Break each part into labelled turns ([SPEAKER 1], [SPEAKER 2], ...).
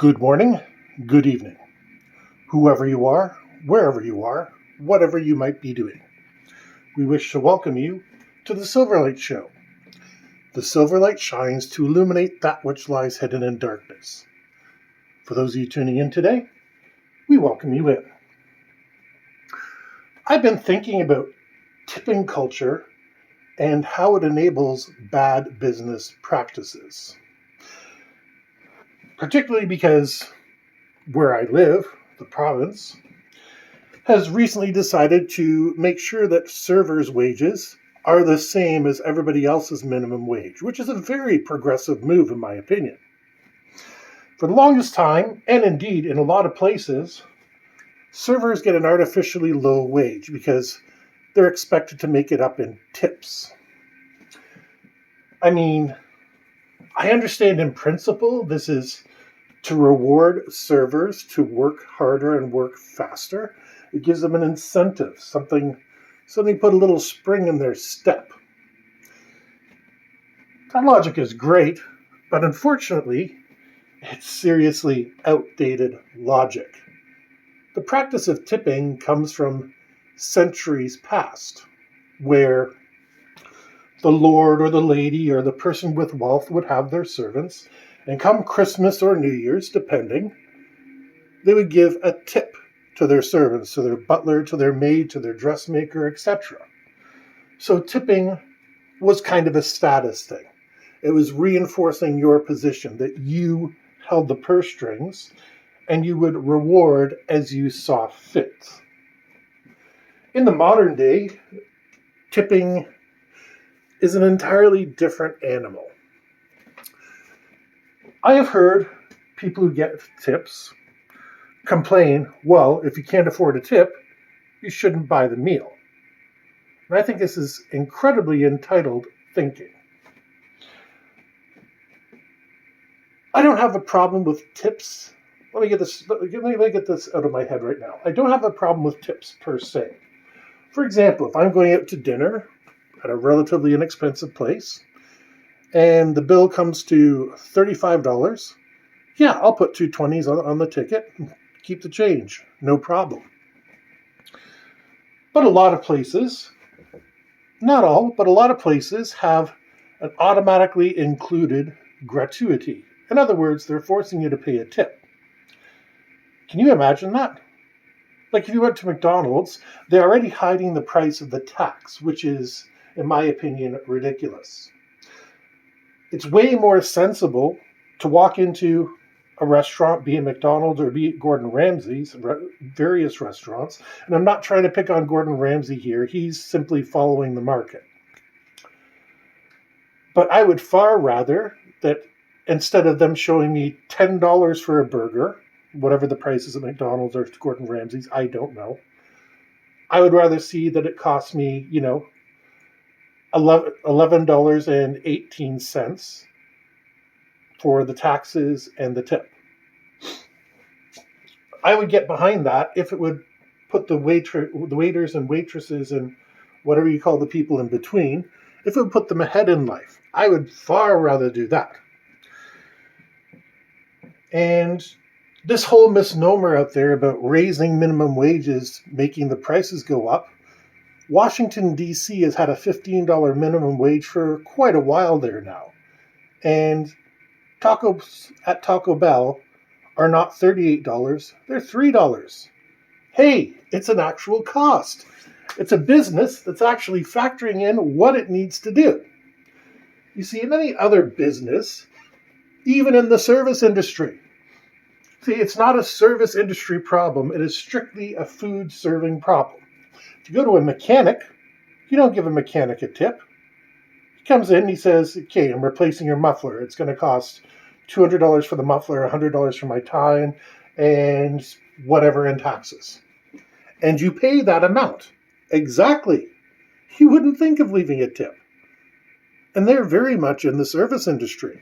[SPEAKER 1] Good morning, good evening, whoever you are, wherever you are, whatever you might be doing. We wish to welcome you to the Silverlight Show. The Silverlight shines to illuminate that which lies hidden in darkness. For those of you tuning in today, we welcome you in. I've been thinking about tipping culture and how it enables bad business practices. Particularly because where I live, the province, has recently decided to make sure that servers' wages are the same as everybody else's minimum wage, which is a very progressive move in my opinion. For the longest time, and indeed in a lot of places, servers get an artificially low wage because they're expected to make it up in tips. I mean, I understand in principle this is to reward servers to work harder and work faster. It gives them an incentive, something put a little spring in their step. That logic is great, but unfortunately, it's seriously outdated logic. The practice of tipping comes from centuries past, where the lord or the lady or the person with wealth would have their servants, and come Christmas or New Year's, depending, they would give a tip to their servants, to their butler, to their maid, to their dressmaker, etc. So tipping was kind of a status thing. It was reinforcing your position, that you held the purse strings and you would reward as you saw fit. In the modern day, tipping is an entirely different animal. I have heard people who get tips complain, well, if you can't afford a tip, you shouldn't buy the meal. And I think this is incredibly entitled thinking. I don't have a problem with tips. Let me get this out of my head right now. I don't have a problem with tips per se. For example, if I'm going out to dinner at a relatively inexpensive place, and the bill comes to $35, yeah, I'll put two 20s on the ticket and keep the change. No problem. But a lot of places, not all, but a lot of places have an automatically included gratuity. In other words, they're forcing you to pay a tip. Can you imagine that? Like if you went to McDonald's, they're already hiding the price of the tax, which is, in my opinion, ridiculous. It's way more sensible to walk into a restaurant, be it McDonald's or be it Gordon Ramsay's, various restaurants. And I'm not trying to pick on Gordon Ramsay here. He's simply following the market. But I would far rather that instead of them showing me $10 for a burger, whatever the price is at McDonald's or Gordon Ramsay's, I don't know. I would rather see that it costs me, $11.18 for the taxes and the tip. I would get behind that if it would put the waiters and waitresses and whatever you call the people in between, if it would put them ahead in life. I would far rather do that. And this whole misnomer out there about raising minimum wages, making the prices go up, Washington, D.C. has had a $15 minimum wage for quite a while there now. And tacos at Taco Bell are not $38, they're $3. Hey, it's an actual cost. It's a business that's actually factoring in what it needs to do. You see, in any other business, even in the service industry, it's not a service industry problem, it is strictly a food serving problem. If you go to a mechanic, you don't give a mechanic a tip. He comes in, he says, okay, I'm replacing your muffler. It's going to cost $200 for the muffler, $100 for my time, and whatever in taxes. And you pay that amount. Exactly. You wouldn't think of leaving a tip. And they're very much in the service industry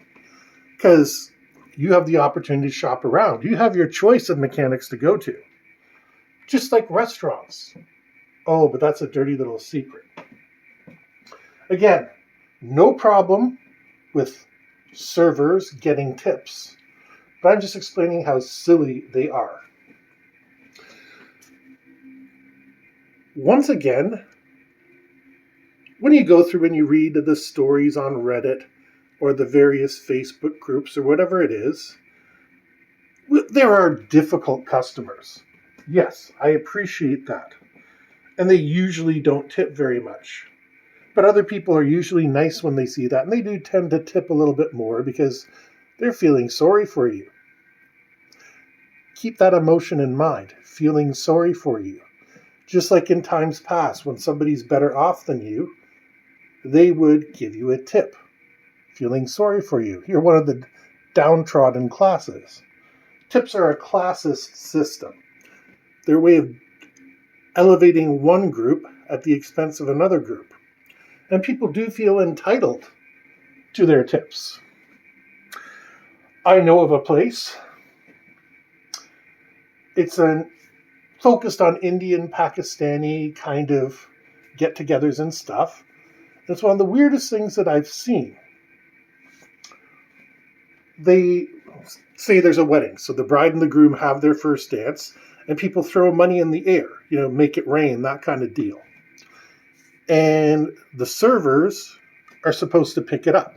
[SPEAKER 1] because you have the opportunity to shop around. You have your choice of mechanics to go to. Just like restaurants. Oh, but that's a dirty little secret. Again, no problem with servers getting tips. but I'm just explaining how silly they are. Once again, when you go through and you read the stories on Reddit or the various Facebook groups or whatever it is, there are difficult customers. Yes, I appreciate that. And they usually don't tip very much. But other people are usually nice when they see that, and they do tend to tip a little bit more because they're feeling sorry for you. Keep that emotion in mind, feeling sorry for you. Just like in times past, when somebody's better off than you, they would give you a tip, feeling sorry for you. You're one of the downtrodden classes. Tips are a classist system. They're a way of elevating one group at the expense of another group. And people do feel entitled to their tips. I know of a place. It's focused on Indian, Pakistani kind of get-togethers and stuff. It's one of the weirdest things that I've seen. They say there's a wedding, so the bride and the groom have their first dance, and people throw money in the air, make it rain, that kind of deal. And the servers are supposed to pick it up.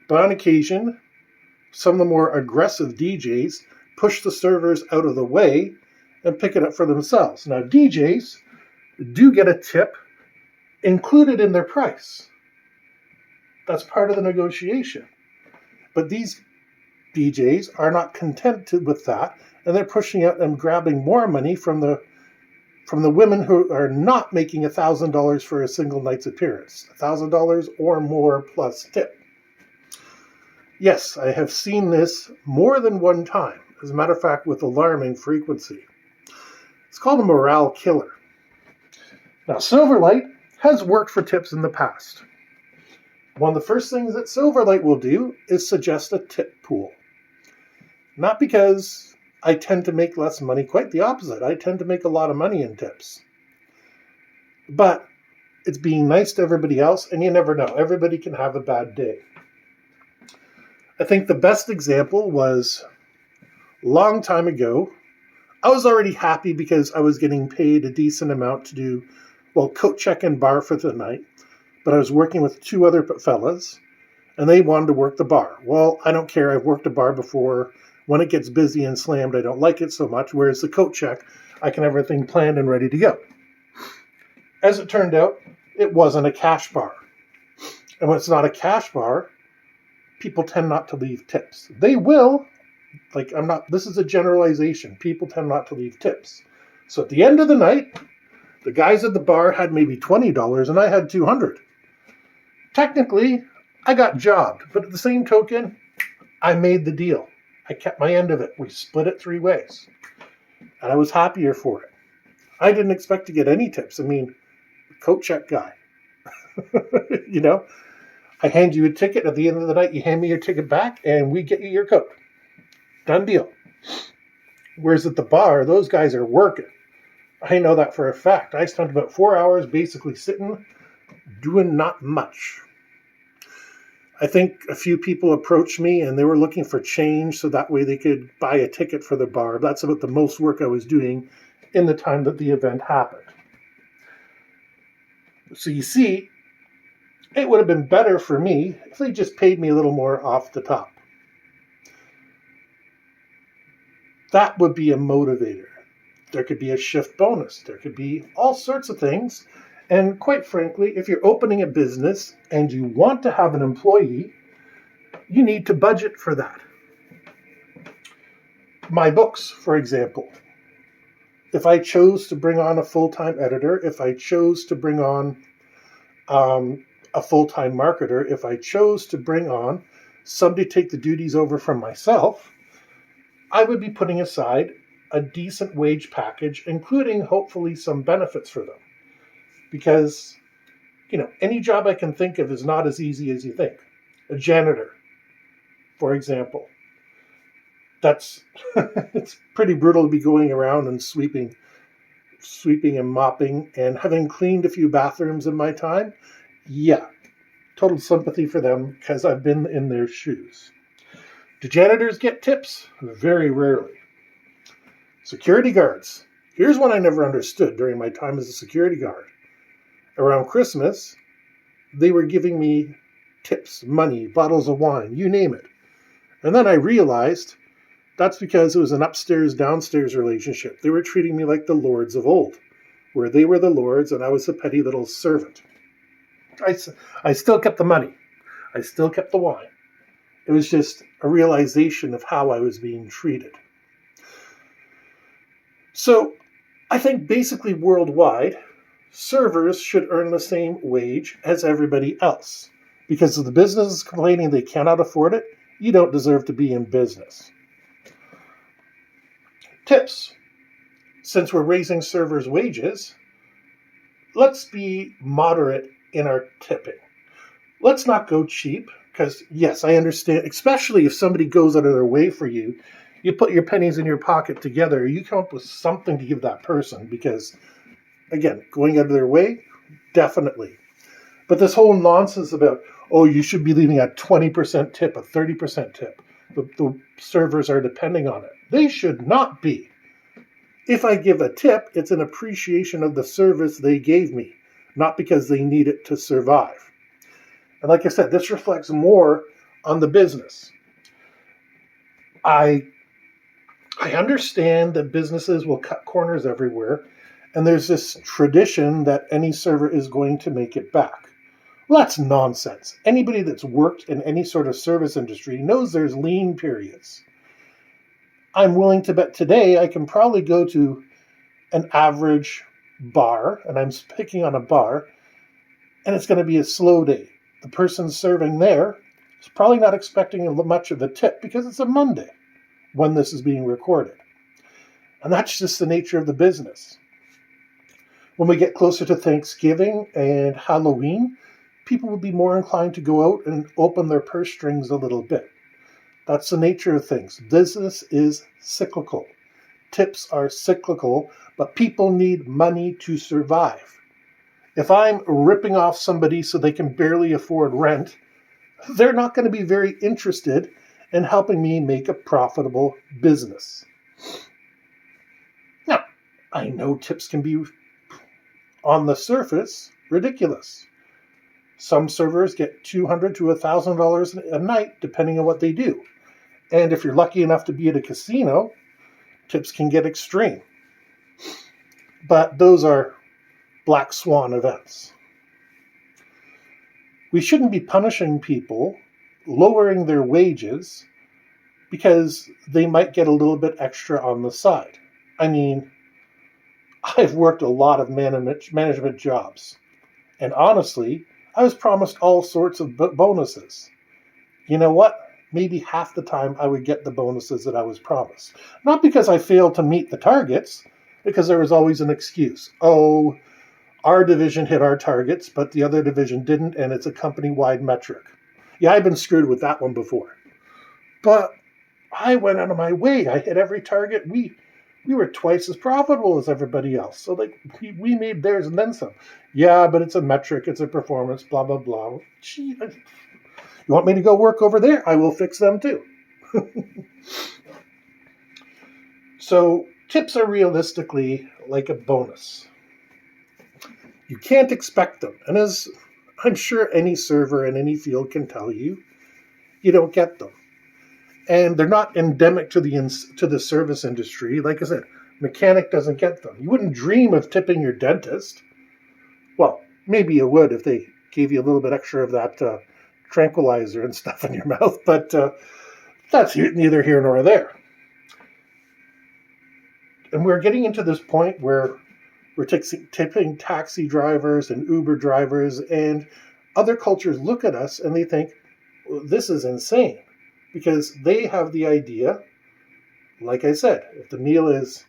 [SPEAKER 1] But on occasion, some of the more aggressive DJs push the servers out of the way and pick it up for themselves. Now, DJs do get a tip included in their price. That's part of the negotiation. But these DJs are not content with that, and they're pushing out and grabbing more money from the women who are not making $1,000 for a single night's appearance. $1,000 or more plus tip. Yes, I have seen this more than one time. As a matter of fact, with alarming frequency. It's called a morale killer. Now, Silverlight has worked for tips in the past. One of the first things that Silverlight will do is suggest a tip pool. Not because I tend to make less money, quite the opposite. I tend to make a lot of money in tips. But it's being nice to everybody else, and you never know. Everybody can have a bad day. I think the best example was a long time ago. I was already happy because I was getting paid a decent amount to do, coat check and bar for the night. But I was working with two other fellas, and they wanted to work the bar. Well, I don't care. I've worked a bar before. When it gets busy and slammed, I don't like it so much. Whereas the coat check, I can have everything planned and ready to go. As it turned out, it wasn't a cash bar. And when it's not a cash bar, people tend not to leave tips. They will. This is a generalization. People tend not to leave tips. So at the end of the night, the guys at the bar had maybe $20 and I had $200. Technically, I got jobbed. But at the same token, I made the deal. I kept my end of it. We split it 3 ways. And I was happier for it. I didn't expect to get any tips. Coat check guy. I hand you a ticket. At the end of the night, you hand me your ticket back, and we get you your coat. Done deal. Whereas at the bar, those guys are working. I know that for a fact. I spent about 4 hours basically sitting, doing not much. I think a few people approached me and they were looking for change so that way they could buy a ticket for the bar. That's about the most work I was doing in the time that the event happened. So you see, it would have been better for me if they just paid me a little more off the top. That would be a motivator. There could be a shift bonus. There could be all sorts of things. And quite frankly, if you're opening a business and you want to have an employee, you need to budget for that. My books, for example. If I chose to bring on a full-time editor, if I chose to bring on a full-time marketer, if I chose to bring on somebody to take the duties over from myself, I would be putting aside a decent wage package, including hopefully some benefits for them. Because, any job I can think of is not as easy as you think. A janitor, for example. It's pretty brutal to be going around and sweeping and mopping, and having cleaned a few bathrooms in my time. Yeah, total sympathy for them because I've been in their shoes. Do janitors get tips? Very rarely. Security guards. Here's one I never understood during my time as a security guard. Around Christmas, they were giving me tips, money, bottles of wine, you name it. And then I realized that's because it was an upstairs-downstairs relationship. They were treating me like the lords of old, where they were the lords and I was the petty little servant. I still kept the money. I still kept the wine. It was just a realization of how I was being treated. So I think basically worldwide, servers should earn the same wage as everybody else. Because if the business is complaining they cannot afford it, you don't deserve to be in business. Tips. Since we're raising servers' wages, let's be moderate in our tipping. Let's not go cheap, because yes, I understand, especially if somebody goes out of their way for you, you put your pennies in your pocket together, you come up with something to give that person, because, again, going out of their way, definitely. But this whole nonsense about, oh, you should be leaving a 20% tip, a 30% tip. The servers are depending on it. They should not be. If I give a tip, it's an appreciation of the service they gave me, not because they need it to survive. And like I said, this reflects more on the business. I understand that businesses will cut corners everywhere, and there's this tradition that any server is going to make it back. Well, that's nonsense. Anybody that's worked in any sort of service industry knows there's lean periods. I'm willing to bet today I can probably go to an average bar, and I'm picking on a bar, and it's going to be a slow day. The person serving there is probably not expecting much of a tip because it's a Monday when this is being recorded. And that's just the nature of the business. When we get closer to Thanksgiving and Halloween, people will be more inclined to go out and open their purse strings a little bit. That's the nature of things. Business is cyclical. Tips are cyclical, but people need money to survive. If I'm ripping off somebody so they can barely afford rent, they're not going to be very interested in helping me make a profitable business. Now, I know tips can be, on the surface, ridiculous. Some servers get $200 to $1,000 a night, depending on what they do. And if you're lucky enough to be at a casino, tips can get extreme. But those are black swan events. We shouldn't be punishing people, lowering their wages, because they might get a little bit extra on the side. I mean, I've worked a lot of management jobs. And honestly, I was promised all sorts of bonuses. You know what? Maybe half the time I would get the bonuses that I was promised. Not because I failed to meet the targets, because there was always an excuse. Oh, our division hit our targets, but the other division didn't, and it's a company-wide metric. Yeah, I've been screwed with that one before. But I went out of my way. I hit every target. We were twice as profitable as everybody else. So we made theirs and then some. Yeah, but it's a metric. It's a performance, blah, blah, blah. Gee, you want me to go work over there? I will fix them too. So tips are realistically like a bonus. You can't expect them. And as I'm sure any server in any field can tell you, you don't get them. And they're not endemic to the service industry. Like I said, mechanic doesn't get them. You wouldn't dream of tipping your dentist. Well, maybe you would if they gave you a little bit extra of that tranquilizer and stuff in your mouth, but that's neither here nor there. And we're getting into this point where we're tipping taxi drivers and Uber drivers, and other cultures look at us and they think, well, this is insane, because they have the idea, like I said, if the meal is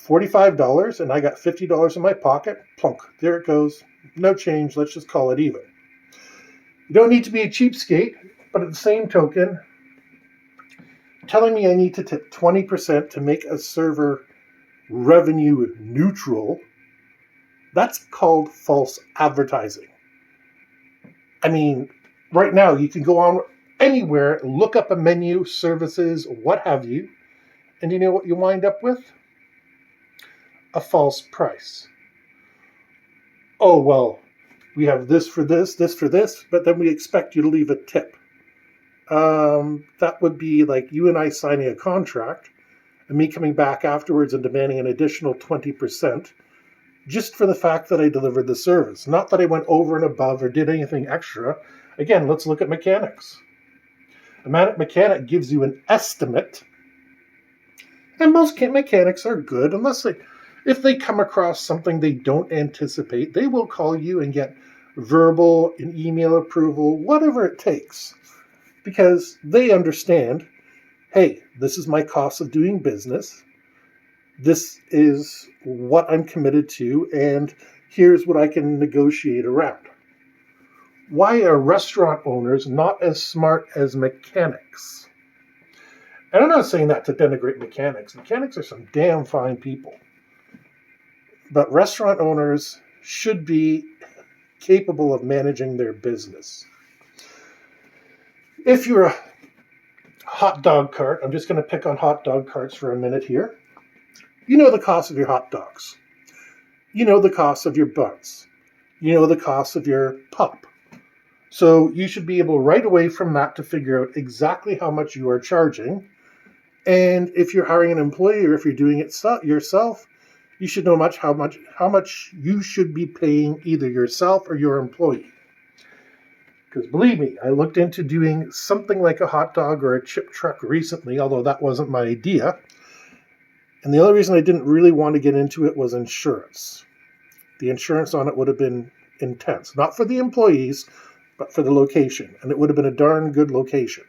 [SPEAKER 1] $45 and I got $50 in my pocket, plunk, there it goes, no change, let's just call it even. You don't need to be a cheapskate, but at the same token, telling me I need to tip 20% to make a server revenue neutral, that's called false advertising. I mean, right now you can go on anywhere, look up a menu, services, what have you, and you know what you wind up with? A false price. Oh, well, we have this for this for this, but then we expect you to leave a tip. That would be like you and I signing a contract and me coming back afterwards and demanding an additional 20% just for the fact that I delivered the service. Not that I went over and above or did anything extra. Again, let's look at mechanics. A mechanic gives you an estimate, and most mechanics are good unless if they come across something they don't anticipate, they will call you and get verbal and email approval, whatever it takes, because they understand, hey, this is my cost of doing business. This is what I'm committed to, and here's what I can negotiate around. Why are restaurant owners not as smart as mechanics? And I'm not saying that to denigrate mechanics. Mechanics are some damn fine people. But restaurant owners should be capable of managing their business. If you're a hot dog cart, I'm just going to pick on hot dog carts for a minute here. You know the cost of your hot dogs. You know the cost of your buns. You know the cost of your pop. So you should be able right away from that to figure out exactly how much you are charging. And if you're hiring an employee or if you're doing it yourself, you should know how much you should be paying either yourself or your employee. Because believe me, I looked into doing something like a hot dog or a chip truck recently, although that wasn't my idea. And the only reason I didn't really want to get into it was insurance. The insurance on it would have been intense. Not for the employees, but for the location. And it would have been a darn good location.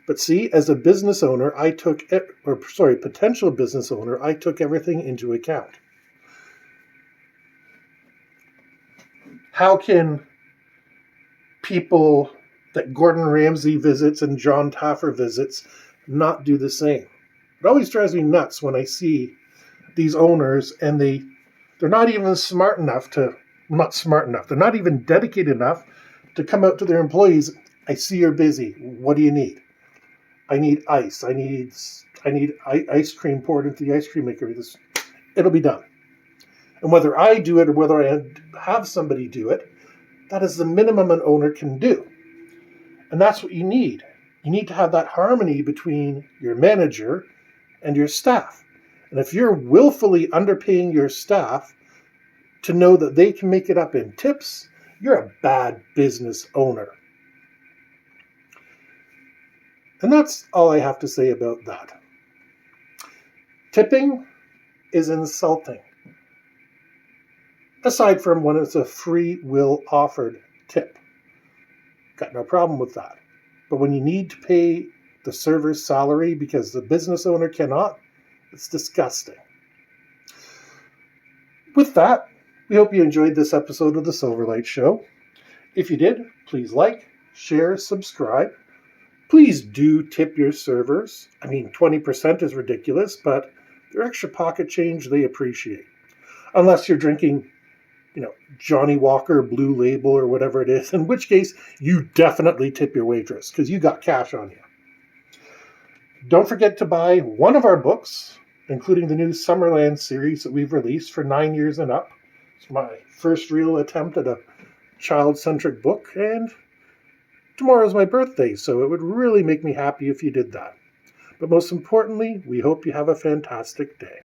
[SPEAKER 1] But see, as a business owner, potential business owner, I took everything into account. How can people that Gordon Ramsay visits and John Taffer visits not do the same? It always drives me nuts when I see these owners and they're not even they're not even dedicated enough to come out to their employees. I see you're busy. What do you need? I need ice. I need ice cream poured into the ice cream maker. It'll be done. And whether I do it or whether I have somebody do it, that is the minimum an owner can do. And that's what you need. You need to have that harmony between your manager and your staff. And if you're willfully underpaying your staff to know that they can make it up in tips, you're a bad business owner. And that's all I have to say about that. Tipping is insulting. Aside from when it's a free will offered tip. Got no problem with that. But when you need to pay the server's salary because the business owner cannot, it's disgusting. With that, we hope you enjoyed this episode of the Silverlight Show. If you did, please like, share, subscribe. Please do tip your servers. 20% is ridiculous, but their extra pocket change they appreciate. Unless you're drinking, Johnny Walker, Blue Label, or whatever it is, in which case you definitely tip your waitress because you got cash on you. Don't forget to buy one of our books, including the new Summerland series that we've released for 9 years and up. It's my first real attempt at a child-centric book, and tomorrow's my birthday, so it would really make me happy if you did that. But most importantly, we hope you have a fantastic day.